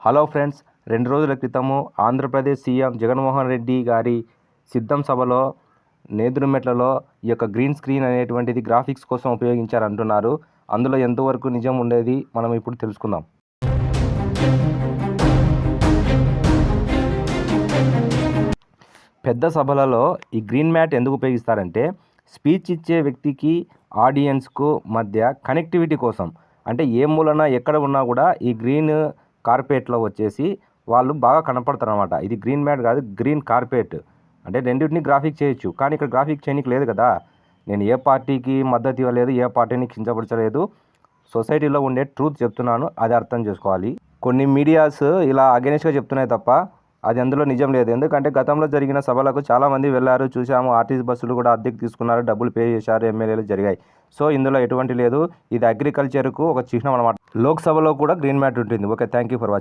Hello friends, 2 రోజుల క్రితము Andhra Pradesh CM Jaganmohan Reddy గారి సిద్ధం సభలో నేదురుమెట్లలో ఈ యొక్క గ్రీన్ స్క్రీన్ అనేటువంటిది గ్రాఫిక్స్ కోసం ఉపయోగించారంటున్నారు. అందులో ఎంతవరకు నిజం ఉండేది మనం ఇప్పుడు తెలుసుకుందాం. పెద్ద సభలలో ఈ గ్రీన్ మ్యాట్ ఎందుకు ఉపయోగిస్తారంటే స్పీచ్ ఇచ్చే వ్యక్తికి ఆడియన్స్కు మధ్య కనెక్టివిటీ కోసం. అంటే ఏ మూలన ఎక్కడ ఉన్నా కూడా ఈ గ్రీన్ కార్పెట్లో వచ్చేసి వాళ్ళు బాగా కనపడతారు అనమాట. ఇది గ్రీన్ మ్యాట్ కాదు, గ్రీన్ కార్పెట్. అంటే రెండింటిని గ్రాఫిక్ చేయొచ్చు, కానీ ఇక్కడ గ్రాఫిక్ చేయడానికి లేదు కదా. నేను ఏ పార్టీకి మద్దతు ఇవ్వలేదు, ఏ పార్టీని కించపరచలేదు. సొసైటీలో ఉండే ట్రూత్ చెప్తున్నాను, అది అర్థం చేసుకోవాలి. కొన్ని మీడియాస్ ఇలా అగెనిస్ట్గా చెప్తున్నాయి తప్ప అది అందులో నిజం లేదు. ఎందుకంటే గతంలో జరిగిన సభలకు చాలామంది వెళ్ళారు, చూసాము. ఆర్టీసీ బస్సులు కూడా అద్దెకు తీసుకున్నారు, డబ్బులు పే చేశారు, ఎమ్మెల్యేలు జరిగాయి. సో ఇందులో ఎటువంటి లేదు. ఇది అగ్రికల్చర్కు ఒక చిహ్నం అనమాట. లోక్సభలో కూడా గ్రీన్ మ్యాట్ ఉంటుంది. Okay, thank you for watching.